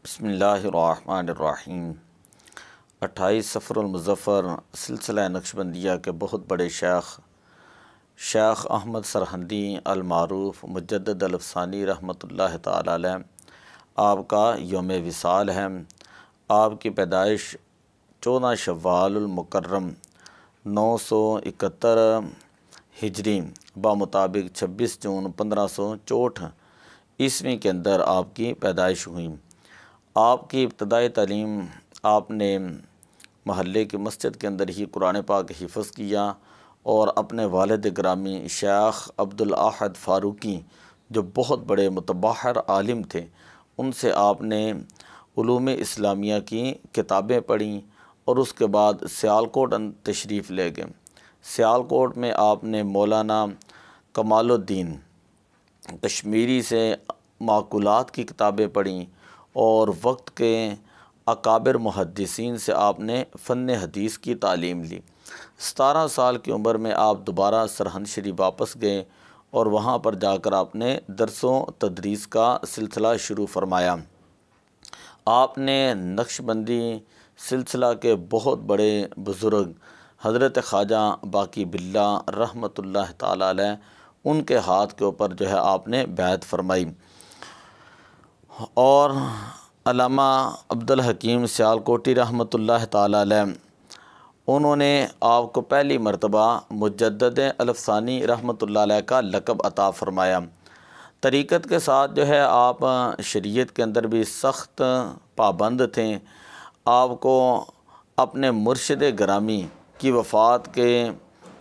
بسم اللہ الرحمن الرحیم 28 صفر المظفر سلسلہ نقشبندیہ کے بہت بڑے شیخ احمد سرہندی المعروف مجدد الف ثانی رحمۃ اللہ تعالی علیہ آپ کا یوم وصال ہے۔ آپ کی پیدائش 14 شوال المکرم 971 ہجری بمطابق 26 جون 1564 عیسوی کے اندر آپ کی پیدائش ہوئی۔ آپ کی ابتدائی تعلیم آپ نے محلے کی مسجد کے اندر ہی قرآن پاک حفظ کیا اور اپنے والد گرامی شیخ عبد الاحد فاروقی جو بہت بڑے متبحر عالم تھے ان سے آپ نے علوم اسلامیہ کی کتابیں پڑھیں اور اس کے بعد سیالکوٹ تشریف لے گئے۔ سیالکوٹ میں آپ نے مولانا کمال الدین کشمیری سے معقولات کی کتابیں پڑھیں اور وقت کے اکابر محدثین سے آپ نے فن حدیث کی تعلیم لی۔ 17 سال کی عمر میں آپ دوبارہ سرہند شریف واپس گئے اور وہاں پر جا کر آپ نے درس و تدریس کا سلسلہ شروع فرمایا۔ آپ نے نقشبندی سلسلہ کے بہت بڑے بزرگ حضرت خواجہ باقی باللہ رحمۃ اللہ تعالی علیہ ان کے ہاتھ کے اوپر جو ہے آپ نے بیعت فرمائی، اور علامہ عبدالحکیم سیالکوٹی رحمۃ اللہ تعالی علیہ انہوں نے آپ کو پہلی مرتبہ مجدد الف ثانی رحمۃ اللہ علیہ کا لقب عطا فرمایا۔ طریقت کے ساتھ جو ہے آپ شریعت کے اندر بھی سخت پابند تھے۔ آپ کو اپنے مرشد گرامی کی وفات کے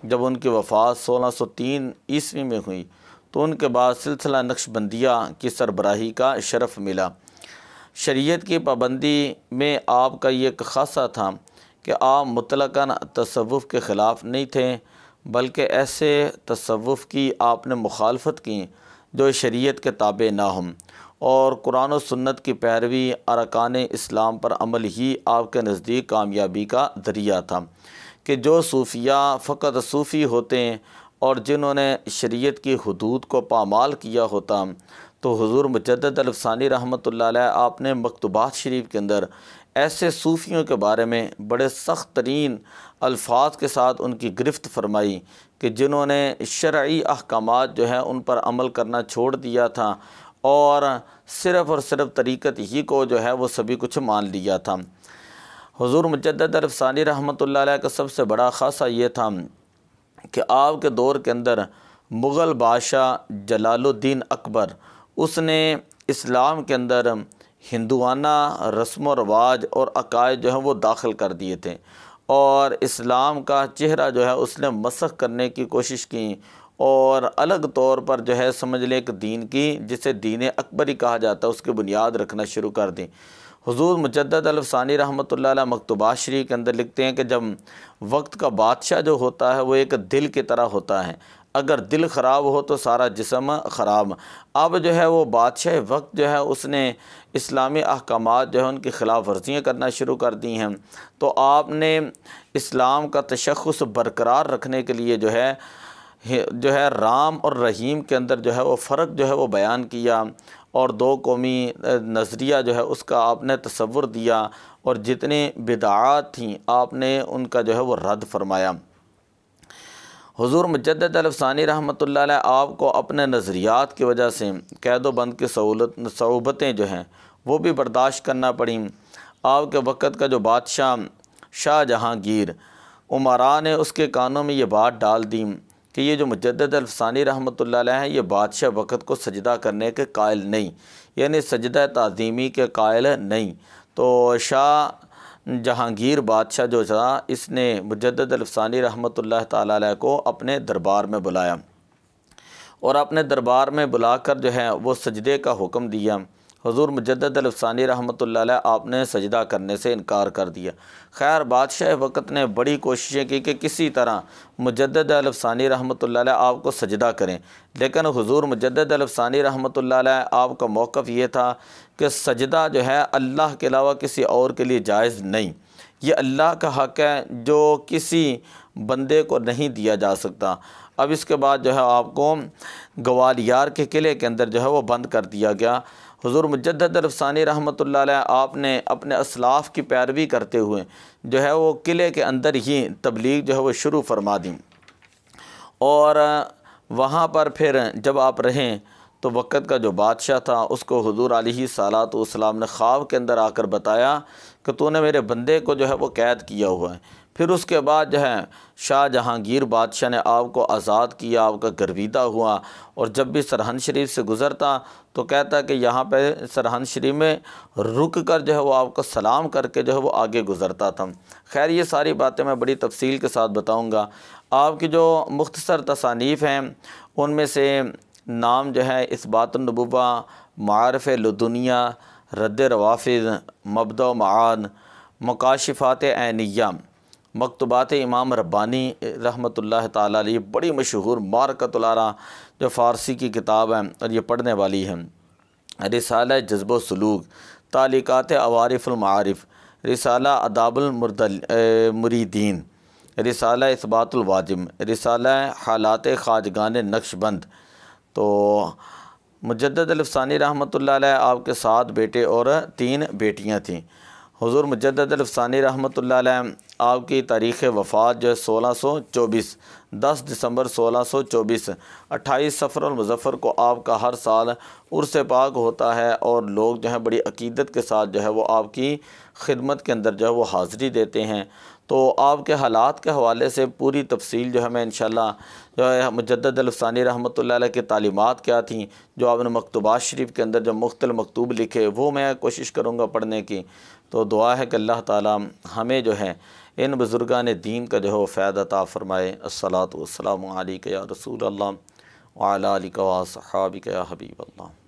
جب ان کی وفات 1603 عیسوی میں ہوئی تو ان کے بعد سلسلہ نقشبندیہ کی سربراہی کا شرف ملا۔ شریعت کی پابندی میں آپ کا یہ ایک خاصہ تھا کہ آپ مطلقاً تصوف کے خلاف نہیں تھے، بلکہ ایسے تصوف کی آپ نے مخالفت کی جو شریعت کے تابع نہ ہوں، اور قرآن و سنت کی پیروی ارکان اسلام پر عمل ہی آپ کے نزدیک کامیابی کا ذریعہ تھا، کہ جو صوفیہ فقط صوفی ہوتے ہیں اور جنہوں نے شریعت کی حدود کو پامال کیا ہوتا تو حضور مجدد الف ثانی رحمۃ اللہ علیہ آپ نے مکتوبات شریف کے اندر ایسے صوفیوں کے بارے میں بڑے سخت ترین الفاظ کے ساتھ ان کی گرفت فرمائی کہ جنہوں نے شرعی احکامات جو ہے ان پر عمل کرنا چھوڑ دیا تھا اور صرف طریقت ہی کو جو ہے وہ سبھی کچھ مان لیا تھا۔ حضور مجدد الف ثانی رحمۃ اللہ علیہ کا سب سے بڑا خاصہ یہ تھا کہ آپ کے دور کے اندر مغل بادشاہ جلال الدین اکبر اس نے اسلام کے اندر ہندوانہ رسم و رواج اور عقائد جو ہیں وہ داخل کر دیے تھے، اور اسلام کا چہرہ جو ہے اس نے مسخ کرنے کی کوشش کی اور الگ طور پر جو ہے سمجھ لیں کہ دین کی جسے دین اکبری کہا جاتا ہے اس کی بنیاد رکھنا شروع کر دی۔ حضور مجدد الف ثانی رحمۃ اللہ علیہ مکتوبات شریف کے اندر لکھتے ہیں کہ جب وقت کا بادشاہ جو ہوتا ہے وہ ایک دل کی طرح ہوتا ہے، اگر دل خراب ہو تو سارا جسم خراب۔ اب جو ہے وہ بادشاہ وقت جو ہے اس نے اسلامی احکامات جو ہے ان کی خلاف ورزیاں کرنا شروع کر دی ہیں، تو آپ نے اسلام کا تشخص برقرار رکھنے کے لیے جو ہے رام اور رحیم کے اندر جو ہے وہ فرق جو ہے وہ بیان کیا، اور دو قومی نظریہ جو ہے اس کا آپ نے تصور دیا، اور جتنی بدعات تھیں آپ نے ان کا جو ہے وہ رد فرمایا۔ حضور مجدد الف ثانی رحمۃ اللہ علیہ آپ کو اپنے نظریات کی وجہ سے قید و بند کی صعوبتیں جو ہیں وہ بھی برداشت کرنا پڑیں۔ آپ کے وقت کا جو بادشاہ شاہ جہانگیر عمرا نے اس کے کانوں میں یہ بات ڈال دی کہ یہ جو مجدد الف ثانی رحمۃ اللہ علیہ ہیں یہ بادشاہ وقت کو سجدہ کرنے کے قائل نہیں، یعنی سجدہ تعظیمی کے قائل نہیں۔ تو شاہ جہانگیر بادشاہ جو تھا اس نے مجدد الف ثانی رحمۃ اللہ تعالی علیہ کو اپنے دربار میں بلایا، اور اپنے دربار میں بلا کر جو ہے وہ سجدے کا حکم دیا۔ حضور مجدد الف ثانی رحمۃ اللہ علیہ آپ نے سجدہ کرنے سے انکار کر دیا۔ خیر بادشاہ وقت نے بڑی کوششیں کی کہ کسی طرح مجدد الف ثانی رحمۃ اللہ علیہ آپ کو سجدہ کریں، لیکن حضور مجدد الف ثانی رحمۃ اللہ علیہ آپ کا موقف یہ تھا کہ سجدہ جو ہے اللہ کے علاوہ کسی اور کے لیے جائز نہیں، یہ اللہ کا حق ہے جو کسی بندے کو نہیں دیا جا سکتا۔ اب اس کے بعد جو ہے آپ کو گوالیار کے قلعے کے اندر جو ہے وہ بند کر دیا گیا۔ حضور مجدد الف ثانی رحمۃ اللہ علیہ آپ نے اپنے اسلاف کی پیروی کرتے ہوئے جو ہے وہ قلعے کے اندر ہی تبلیغ جو ہے وہ شروع فرما دیں، اور وہاں پر پھر جب آپ رہیں تو وقت کا جو بادشاہ تھا اس کو حضور علیہ صلوات والسلام نے خواب کے اندر آ کر بتایا کہ تو نے میرے بندے کو جو ہے وہ قید کیا ہوا ہے۔ پھر اس کے بعد جو ہے شاہ جہانگیر بادشاہ نے آپ کو آزاد کیا، آپ کا گرویدہ ہوا، اور جب بھی سرہند شریف سے گزرتا تو کہتا کہ یہاں پہ سرہند شریف میں رک کر جو ہے وہ آپ کو سلام کر کے جو ہے وہ آگے گزرتا تھا۔ خیر یہ ساری باتیں میں بڑی تفصیل کے ساتھ بتاؤں گا۔ آپ کی جو مختصر تصانیف ہیں ان میں سے نام جو ہے اثبات النبوہ، معارف لدنیہ، رد روافض، مبدأ و معاد، مکاشفات عینیہ، مکتوبات امام ربانی رحمۃ اللہ تعالیٰ علیہ، بڑی مشہور مارکۃ الآراء جو فارسی کی کتاب ہے اور یہ پڑھنے والی ہے، رسالہ جذب و سلوک، تعلیقات عوارف المعارف، رسالہ آداب المریدین، رسالہ اثبات الواجب، رسالہ حالات خواجگان نقش بند۔ تو مجدد الف ثانی رحمۃ اللہ علیہ آپ کے 7 بیٹے اور 3 بیٹیاں تھیں۔ حضور مجدد الف ثانی رحمۃ اللہ علیہ آپ کی تاریخ وفات جو ہے 1624، 10 دسمبر 1624، 28 صفر المظفر کو آپ کا ہر سال عرس پاک ہوتا ہے، اور لوگ جو ہیں بڑی عقیدت کے ساتھ جو ہے وہ آپ کی خدمت کے اندر جو ہے وہ حاضری دیتے ہیں۔ تو آپ کے حالات کے حوالے سے پوری تفصیل جو ہے میں انشاءاللہ جو ہے مجدد الف ثانی رحمۃ اللہ علیہ کی تعلیمات کیا تھیں، جو آپ نے مکتوبات شریف کے اندر جو مختلف مکتوب لکھے، وہ میں کوشش کروں گا پڑھنے کی۔ تو دعا ہے کہ اللہ تعالی ہمیں جو ہے ان بزرگان دین کا جو ہے وہ فیض عطا فرمائے۔ الصلاۃ والسلام علیک یا رسول اللہ وعلی آلک و اصحابک یا حبیب اللہ۔